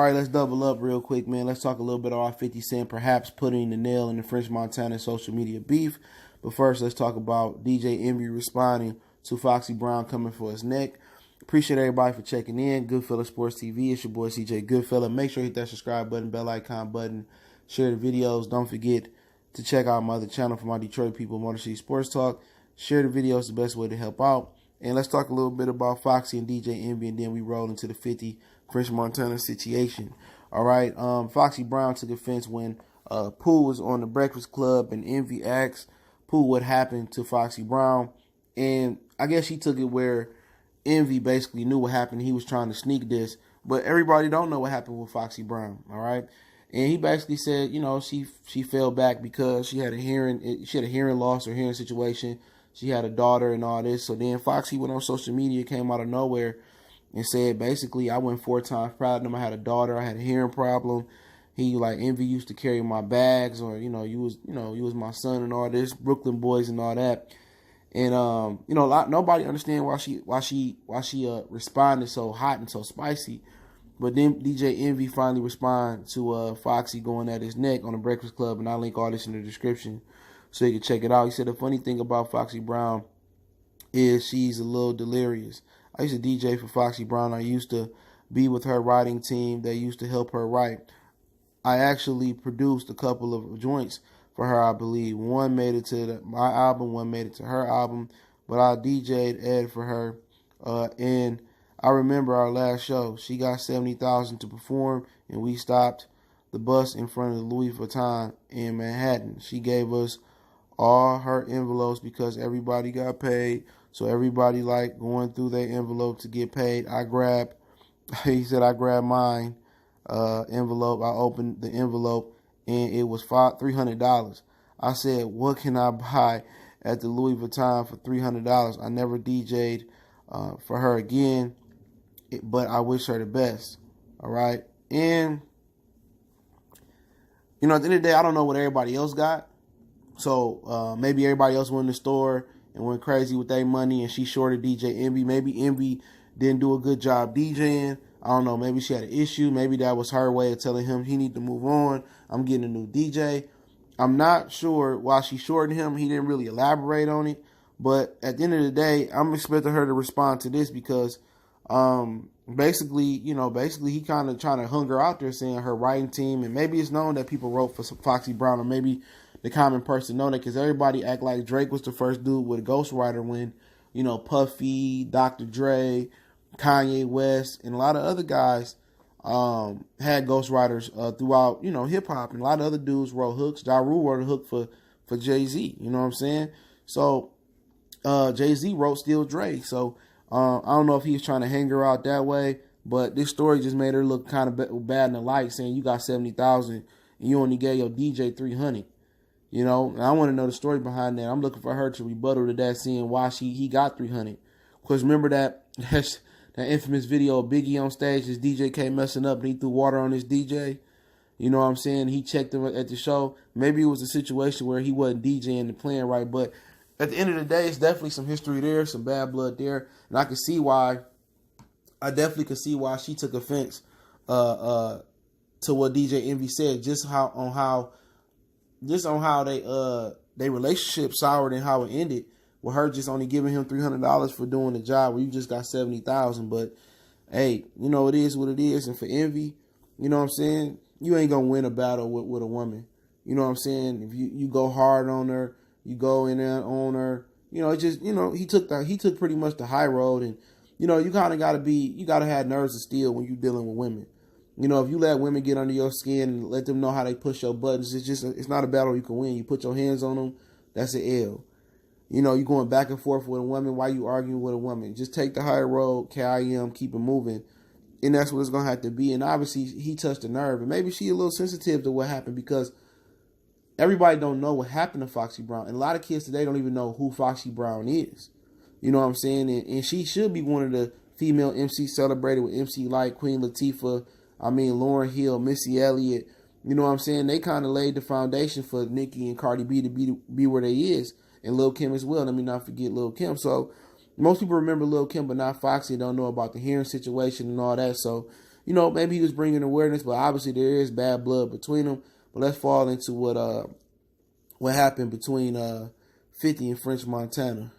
right, let's double up real quick, man. Let's talk a little bit about 50 Cent perhaps putting the nail in the French Montana social media beef. But first, let's talk about DJ Envy responding to Foxy Brown coming for his neck. Appreciate everybody for checking in. Goodfella Sports TV. It's your boy CJ Goodfella. Make sure you hit that subscribe button, bell icon button. Share the videos. Don't forget to check out my other channel for my Detroit people, Motor City Sports Talk. Share the videos, the best way to help out. And let's talk a little bit about Foxy and DJ Envy, and then we roll into the 50 French Montana situation. All right, Foxy Brown took offense when Pooh was on the Breakfast Club and Envy asked Pooh what happened to Foxy Brown. And I guess she took it where Envy basically knew what happened. He was trying to sneak this, but everybody don't know what happened with Foxy Brown. All right, and he basically said, you know, she fell back because she had a hearing loss or hearing situation. She had a daughter and all this. So then Foxy went on social media, came out of nowhere, and said basically, I went 4 times platinum. I had a daughter. I had a hearing problem. He like Envy used to carry my bags, or you was my son and all this, Brooklyn boys and all that. And nobody understand why she responded so hot and so spicy. But then DJ Envy finally responded to Foxy going at his neck on the Breakfast Club, and I'll link all this in the description so you can check it out. He said the funny thing about Foxy Brown is she's a little delirious. I used to DJ for Foxy Brown. I used to be with her writing team. They used to help her write. I actually produced a couple of joints for her, I believe. One made it to my album, one made it to her album, but I DJ'd Ed for her. And I remember our last show. She got $70,000 to perform, and we stopped the bus in front of the Louis Vuitton in Manhattan. She gave us all her envelopes because everybody got paid. So everybody like going through their envelope to get paid. He said I grabbed mine envelope. I opened the envelope and it was $300. I said, what can I buy at the Louis Vuitton for $300? I never DJ'd for her again, but I wish her the best. All right. And, you know, at the end of the day, I don't know what everybody else got. So maybe everybody else went in the store and went crazy with their money, and she shorted DJ Envy. Maybe Envy didn't do a good job DJing. I don't know. Maybe she had an issue. Maybe that was her way of telling him he need to move on. I'm getting a new DJ. I'm not sure why she shorted him. He didn't really elaborate on it. But at the end of the day, I'm expecting her to respond to this because basically he kind of trying to hung her out there saying her writing team, and maybe it's known that people wrote for Foxy Brown, or maybe the common person know that because everybody act like Drake was the first dude with a ghostwriter when, you know, Puffy, Dr. Dre, Kanye West, and a lot of other guys had ghostwriters throughout, you know, hip-hop. And a lot of other dudes wrote hooks. Ja Rule wrote a hook for Jay-Z, you know what I'm saying? So Jay-Z wrote Still Dre. So I don't know if he was trying to hang her out that way, but this story just made her look kind of bad in the light, saying you got $70,000 and you only gave your DJ $300. You know, and I want to know the story behind that. I'm looking for her to rebuttal to that, seeing why he got $300. Because remember that infamous video of Biggie on stage, his DJ came messing up and he threw water on his DJ. You know what I'm saying? He checked him at the show. Maybe it was a situation where he wasn't DJing and playing right, but at the end of the day, it's definitely some history there, some bad blood there, and I definitely could see why she took offense to what DJ Envy said, just on how they relationship soured and how it ended, with her just only giving him $300 for doing the job where you just got $70,000. But hey, you know, it is what it is. And for Envy, you know what I'm saying, you ain't gonna win a battle with a woman. You know what I'm saying? If you go hard on her, you go in there on her, you know, it just, you know, he took pretty much the high road. And you know, you gotta have nerves of steel when you're dealing with women. You know, if you let women get under your skin and let them know how they push your buttons, it's not a battle you can win. You put your hands on them, that's an L. You know, you're going back and forth with a woman while you arguing with a woman. Just take the higher road, KIM, keep it moving. And that's what it's going to have to be. And obviously, he touched a nerve. And maybe she a little sensitive to what happened because everybody don't know what happened to Foxy Brown. And a lot of kids today don't even know who Foxy Brown is. You know what I'm saying? And she should be one of the female MCs celebrated with MC Light, Queen Latifah, Lauryn Hill, Missy Elliott. You know what I'm saying? They kind of laid the foundation for Nicki and Cardi B to be where they is. And Lil' Kim as well. Let me not forget Lil' Kim. So most people remember Lil' Kim, but not Foxy. Don't know about the hearing situation and all that. So, maybe he was bringing awareness, but obviously there is bad blood between them. But let's fall into what happened between 50 and French Montana.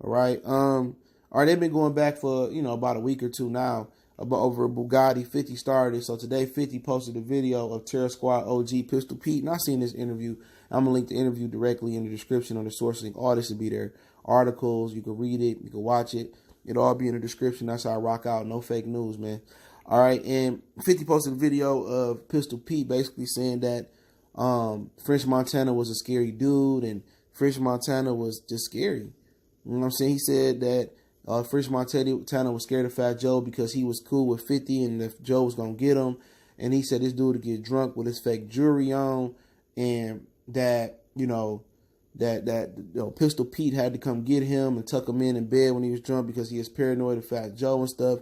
All right. All right, they've been going back for, about a week or two now about over a Bugatti. 50 started. So today 50 posted a video of Terror Squad OG Pistol Pete. And I seen this interview. I'm going to link the interview directly in the description on the source link. All this will be there. Articles, you can read it, you can watch it. It'll all be in the description. That's how I rock out. No fake news, man. All right, and 50 posted a video of Pistol Pete basically saying that French Montana was a scary dude and French Montana was just scary. You know what I'm saying? He said that French Montana was scared of Fat Joe because he was cool with 50 and if Joe was going to get him. And he said this dude would get drunk with his fake jewelry on and that, Pistol Pete had to come get him and tuck him in bed when he was drunk because he was paranoid of Fat Joe and stuff.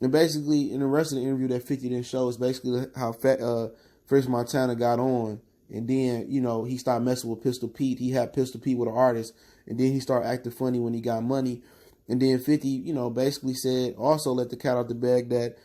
And basically, in the rest of the interview that 50 didn't show is basically how French Montana got on. And then, he started messing with Pistol Pete. He had Pistol Pete with an artist. And then he started acting funny when he got money. And then 50, basically said, also let the cat out the bag that,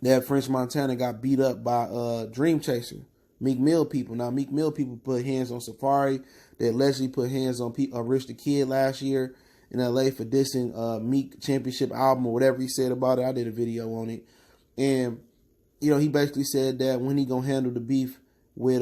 that French Montana got beat up by Dream Chaser. Meek Mill people. Now, Meek Mill people put hands on Safari. They allegedly put hands on Rich the Kid last year in LA for dissing Meek Championship album or whatever he said about it. I did a video on it. And, he basically said that when he gonna handle the beef with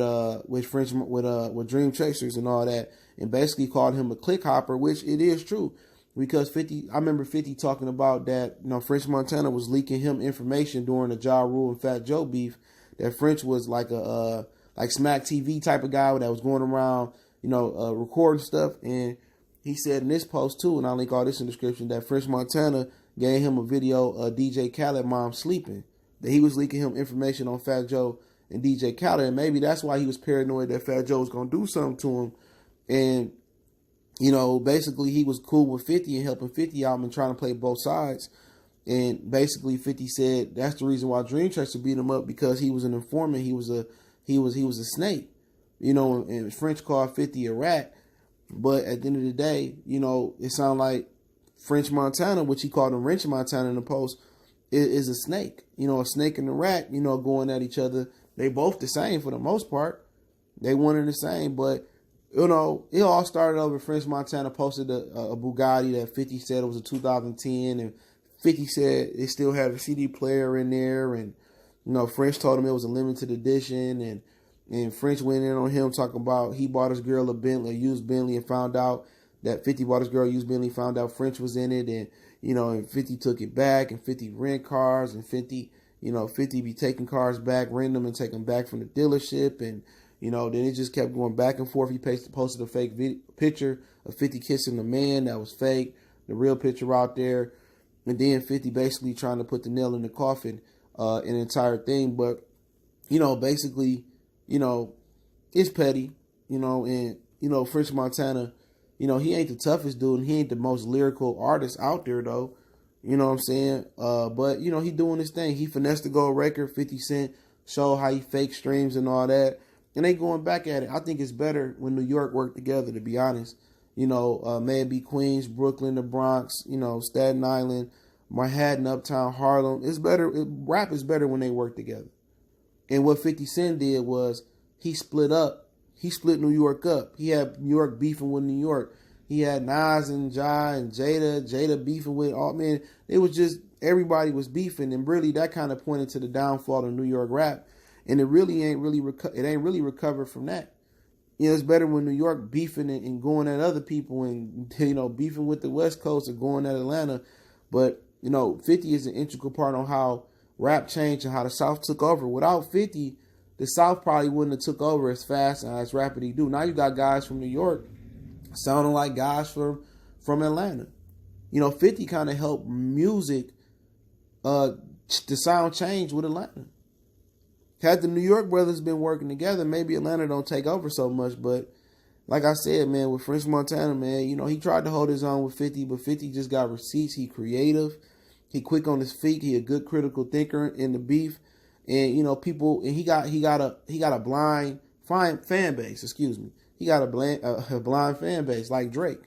Dream Chasers and all that, and basically called him a click hopper, which it is true. Because 50, I remember 50 talking about that, French Montana was leaking him information during the Ja Rule and Fat Joe beef. That French was like a Smack TV type of guy that was going around, recording stuff. And he said in this post too, and I'll link all this in the description, that French Montana gave him a video of DJ Khaled mom sleeping. That he was leaking him information on Fat Joe and DJ Khaled. And maybe that's why he was paranoid that Fat Joe was going to do something to him. And, basically he was cool with 50 and helping 50 out and trying to play both sides. And basically 50 said that's the reason why Dream Chaser beat him up, because he was an informant. He was a snake, and French called 50 a rat. But at the end of the day, it sounded like French Montana, which he called him Wrench Montana in the post, is a snake. A snake and a rat, going at each other. They both the same for the most part. They one and the same, but it all started over. French Montana posted a Bugatti that 50 said it was a 2010, and 50 said it still had a CD player in there, and French told him it was a limited edition, and French went in on him talking about he bought his girl a used Bentley, and found out that 50 bought his girl a used Bentley, found out French was in it, and and 50 took it back, and 50 rent cars, and 50 be taking cars back, rent them and take them back from the dealership, and then it just kept going back and forth. He posted a fake picture of 50 kissing the man that was fake, the real picture out there. And then 50 basically trying to put the nail in the coffin, an entire thing. But, basically, it's petty, and, French Montana, he ain't the toughest dude and he ain't the most lyrical artist out there, though. You know what I'm saying? But, he doing his thing. He finessed the gold record, 50 Cent, showed how he fake streams and all that. And they going back at it. I think it's better when New York work together, to be honest. May it be Queens, Brooklyn, the Bronx, Staten Island, Manhattan, Uptown, Harlem. It's better. Rap is better when they work together. And what 50 Cent did was he split up. He split New York up. He had New York beefing with New York. He had Nas and Ja and Jada beefing with all, man. It was just, everybody was beefing. And really that kind of pointed to the downfall of New York rap. And it really ain't really recovered from that. It's better when New York beefing and going at other people and, beefing with the West Coast or going at Atlanta. But, 50 is an integral part on how rap changed and how the South took over. Without 50, the South probably wouldn't have took over as fast and as rapidly do. Now you got guys from New York sounding like guys from Atlanta. 50 kind of helped music, the sound change with Atlanta. Had the New York brothers been working together, maybe Atlanta don't take over so much. But like I said, man, with French Montana, man, he tried to hold his own with 50, but 50 just got receipts. He creative. He quick on his feet. He a good critical thinker in the beef. And, people, and he got a blind fan base, excuse me. He got a blind fan base like Drake.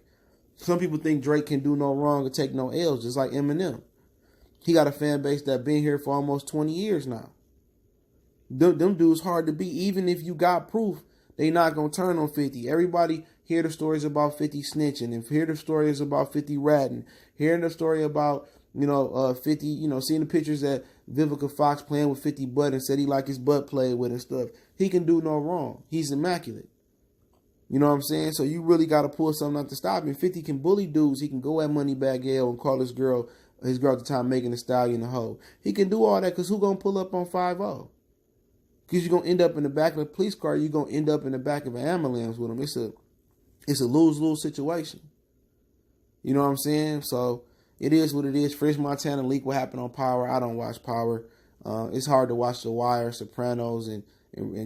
Some people think Drake can do no wrong or take no L's, just like Eminem. He got a fan base that been here for almost 20 years now. Them dudes hard to beat. Even if you got proof, they not going to turn on 50. Everybody hear the stories about 50 snitching and hear the stories about 50 ratting. Hearing the story about, 50, seeing the pictures that Vivica Fox playing with 50 butt and said he like his butt played with and stuff. He can do no wrong. He's immaculate. You know what I'm saying? So you really got to pull something out to stop him. 50 can bully dudes. He can go at Moneybag L and call his girl at the time Megan Thee Stallion a hoe. He can do all that because who going to pull up on 5-0? Because you're going to end up in the back of a police car. You're going to end up in the back of an ambulance with him. It's a lose-lose situation. You know what I'm saying? So it is what it is. French Montana leak what happened on Power. I don't watch Power. It's hard to watch The Wire, Sopranos, and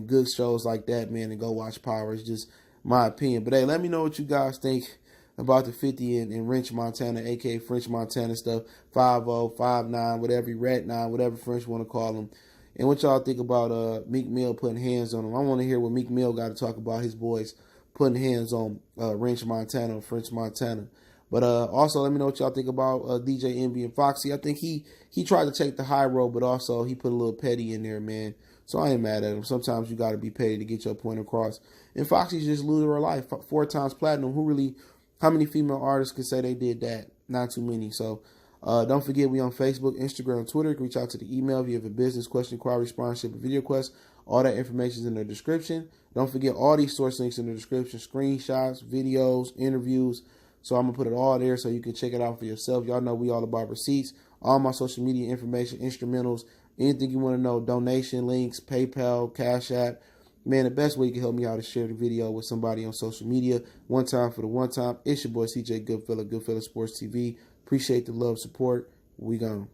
good shows like that, man, and go watch Power. It's just my opinion. But hey, let me know what you guys think about the 50 and Wrench Montana, aka French Montana stuff. 5-0, 5-9, whatever, Rat 9, whatever French want to call them. And what y'all think about Meek Mill putting hands on him? I want to hear what Meek Mill got to talk about his boys putting hands on Wrench Montana and French Montana. But also, let me know what y'all think about DJ Envy and Foxy. I think he tried to take the high road, but also he put a little petty in there, man. So I ain't mad at him. Sometimes you got to be petty to get your point across. And Foxy's just losing her life. 4 times platinum. How many female artists can say they did that? Not too many. So don't forget, we on Facebook, Instagram, Twitter. You can reach out to the email if you have a business question, inquiry, sponsorship, or video request. All that information is in the description. Don't forget all these source links in the description. Screenshots, videos, interviews. So I'm going to put it all there so you can check it out for yourself. Y'all know we all about receipts. All my social media information, instrumentals, anything you want to know, donation links, PayPal, Cash App. Man, the best way you can help me out is share the video with somebody on social media. One time for the one time. It's your boy CJ Goodfella, Goodfella Sports TV. Appreciate the love, support. We gone.